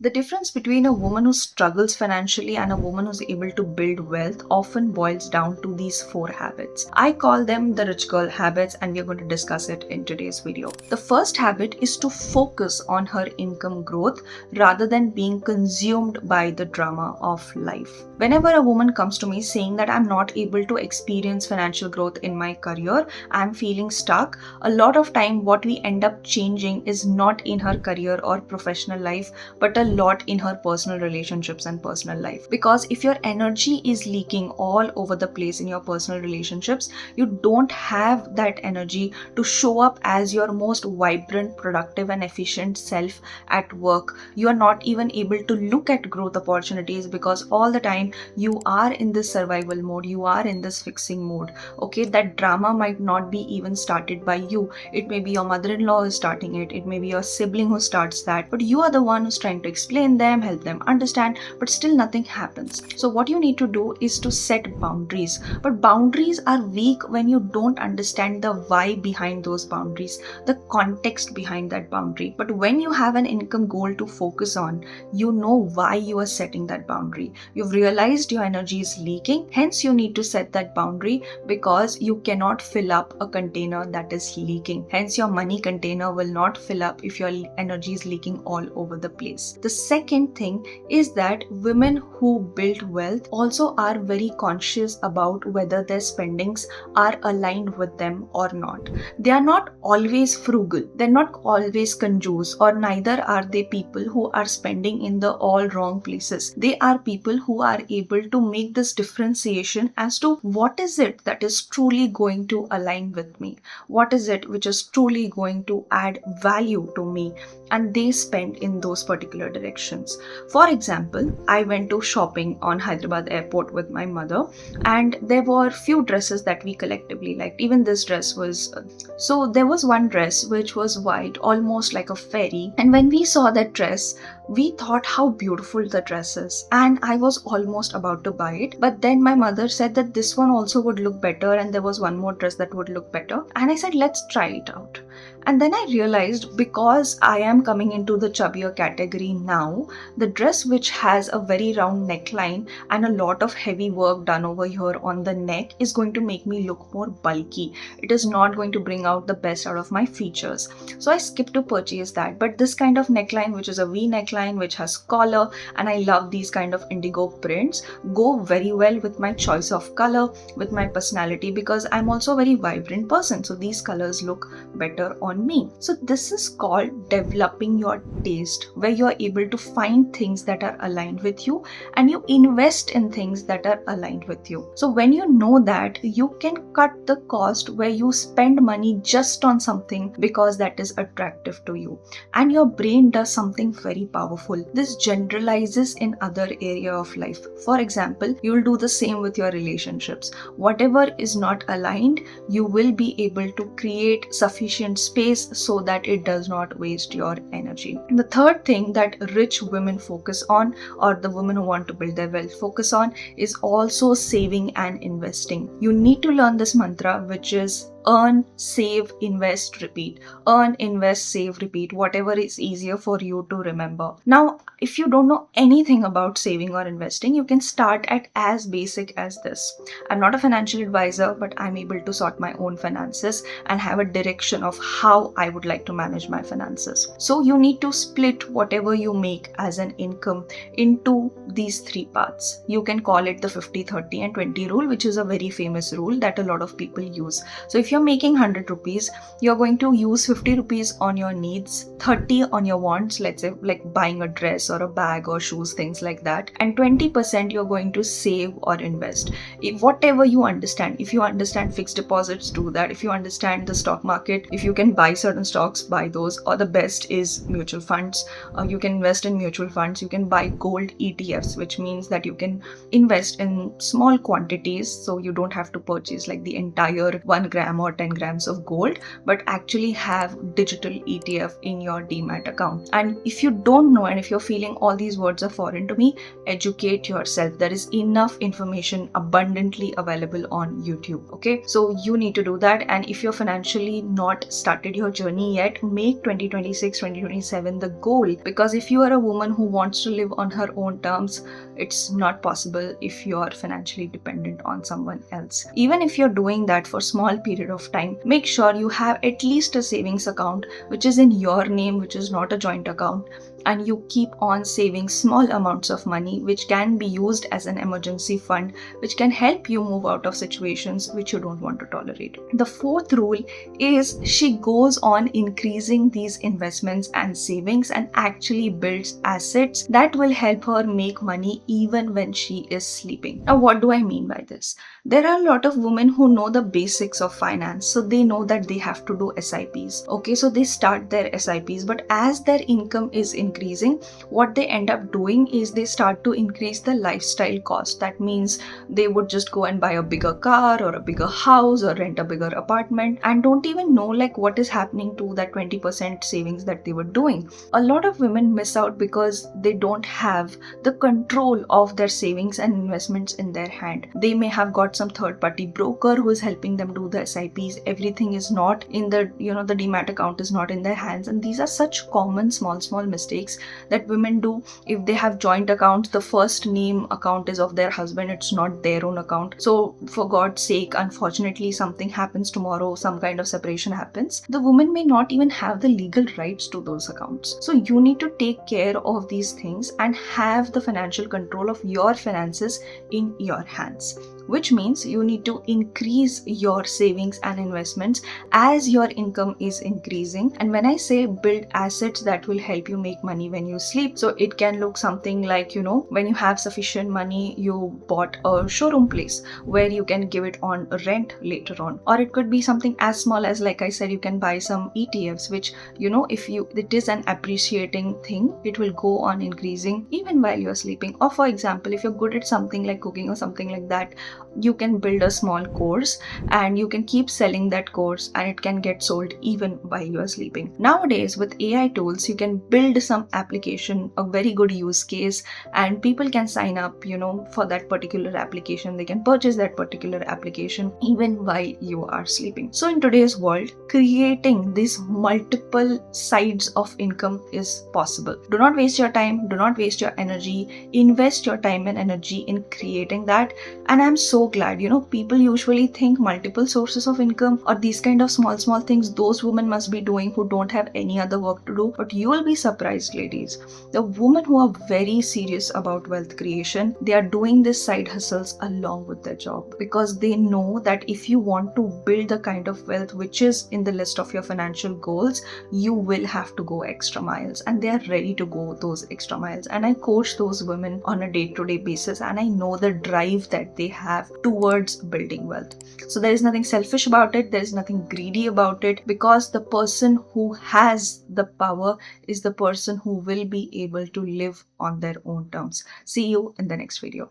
The difference between a woman who struggles financially and a woman who's able to build wealth often boils down to these four habits. I call them the rich girl habits, and we're going to discuss it in today's video. The first habit is to focus on her income growth rather than being consumed by the drama of life. Whenever a woman comes to me saying that I'm not able to experience financial growth in my career, I'm feeling stuck, a lot of time what we end up changing is not in her career or professional life, but a lot in her personal relationships and personal life. Because if your energy is leaking all over the place in your personal relationships, you don't have that energy to show up as your most vibrant, productive and efficient self at work. You are not even able to look at growth opportunities because all the time you are in this survival mode, you are in this fixing mode. Okay, that drama might not be even started by you. It may be your mother-in-law who's starting it, it may be your sibling who starts that, but you are the one who's trying to explain them, help them understand, but still nothing happens. So what you need to do is to set boundaries. But boundaries are weak when you don't understand the why behind those boundaries, the context behind that boundary. But when you have an income goal to focus on, you know why you are setting that boundary. You've realized your energy is leaking, hence you need to set that boundary, because you cannot fill up a container that is leaking. Hence your money container will not fill up if your energy is leaking all over the place. The second thing is that women who build wealth also are very conscious about whether their spendings are aligned with them or not. They are not always frugal, they're not always conjuice, or neither are they people who are spending in the all wrong places. They are people who are able to make this differentiation as to what is it that is truly going to align with me, what is it which is truly going to add value to me, and they spend in those particular directions. For example, I went to shopping on Hyderabad airport with my mother, and there were few dresses that we collectively liked. Even this dress was so there was one dress which was white, almost like a fairy, and when we saw that dress, we thought how beautiful the dress is, and I was almost about to buy it. But then my mother said that this one also would look better, and there was one more dress that would look better, and I said let's try it out. And then I realized, because I am coming into the chubbier category now, the dress which has a very round neckline and a lot of heavy work done over here on the neck is going to make me look more bulky. It is not going to bring out the best out of my features. So I skipped to purchase that. But this kind of neckline, which is a V neckline, which has collar, and I love these kind of indigo prints, go very well with my choice of color, with my personality, because I'm also a very vibrant person. So these colors look better on me. So this is called developing your taste, where you are able to find things that are aligned with you and you invest in things that are aligned with you. So when you know that, you can cut the cost where you spend money just on something because that is attractive to you, and your brain does something very powerful. This generalizes in other area of life. For example, you will do the same with your relationships. Whatever is not aligned, you will be able to create sufficient space so that it does not waste your energy. And the third thing that rich women focus on, or the women who want to build their wealth focus on, is also saving and investing. You need to learn this mantra, which is earn, save, invest, repeat. Earn, invest, save, repeat, whatever is easier for you to remember. Now, if you don't know anything about saving or investing, you can start at as basic as this. I'm not a financial advisor, but I'm able to sort my own finances and have a direction of how I would like to manage my finances. So you need to split whatever you make as an income into these three parts. You can call it the 50, 30 and 20 rule, which is a very famous rule that a lot of people use. So if you're making 100 rupees, you're going to use 50 rupees on your needs, 30 on your wants, let's say like buying a dress or a bag or shoes, things like that, and 20% you're going to save or invest. If whatever you understand, if you understand fixed deposits, do that. If you understand the stock market, if you can buy certain stocks, buy those. Or the best is mutual funds. You can invest in mutual funds. You can buy gold ETFs, which means that you can invest in small quantities, so you don't have to purchase like the entire 1 gram gram or 10 grams of gold, but actually have digital ETF in your demat account. And if you don't know, and if you're feeling all these words are foreign to me, educate yourself. There is enough information abundantly available on YouTube. Okay, so you need to do that. And if you're financially not started your journey yet, make 2026 2027 the goal, because if you are a woman who wants to live on her own terms, it's not possible if you are financially dependent on someone else. Even if you're doing that for small period of time, make sure you have at least a savings account which is in your name, which is not a joint account, and you keep on saving small amounts of money which can be used as an emergency fund, which can help you move out of situations which you don't want to tolerate. The fourth rule is she goes on increasing these investments and savings and actually builds assets that will help her make money even when she is sleeping. Now, what do I mean by this? There are a lot of women who know the basics of finance, so they know that they have to do SIPs. Okay, so they start their SIPs, but as their income is increasing, what they end up doing is they start to increase the lifestyle cost. That means they would just go and buy a bigger car or a bigger house or rent a bigger apartment and don't even know like what is happening to that 20% savings that they were doing. A lot of women miss out because they don't have the control of their savings and investments in their hand. They may have got some third party broker who is helping them do the SIPs. Everything is not in the the demat account is not in their hands, and these are such common small mistakes that women do. If they have joint accounts, the first name account is of their husband, it's not their own account. So for God's sake, unfortunately something happens tomorrow, some kind of separation happens, the woman may not even have the legal rights to those accounts. So you need to take care of these things and have the financial control of your finances in your hands, which means you need to increase your savings and investments as your income is increasing. And when I say build assets that will help you make money when you sleep, so it can look something like, when you have sufficient money, you bought a showroom place where you can give it on rent later on. Or it could be something as small as, like I said, you can buy some ETFs, which, if it is an appreciating thing, it will go on increasing even while you're sleeping. Or for example, if you're good at something like cooking or something like that, you can build a small course and you can keep selling that course and it can get sold even while you are sleeping. Nowadays with AI tools, you can build some application, a very good use case, and people can sign up, for that particular application. They can purchase that particular application even while you are sleeping. So in today's world, creating these multiple sides of income is possible. Do not waste your time, do not waste your energy, invest your time and energy in creating that. And I'm so glad, people usually think multiple sources of income or these kind of small things those women must be doing who don't have any other work to do. But you will be surprised, ladies. The women who are very serious about wealth creation, they are doing these side hustles along with their job, because they know that if you want to build the kind of wealth which is in the list of your financial goals, you will have to go extra miles, and they are ready to go those extra miles. And I coach those women on a day-to-day basis, and I know the drive that they have towards building wealth. So there is nothing selfish about it, there is nothing greedy about it, because the person who has the power is the person who will be able to live on their own terms. See you in the next video.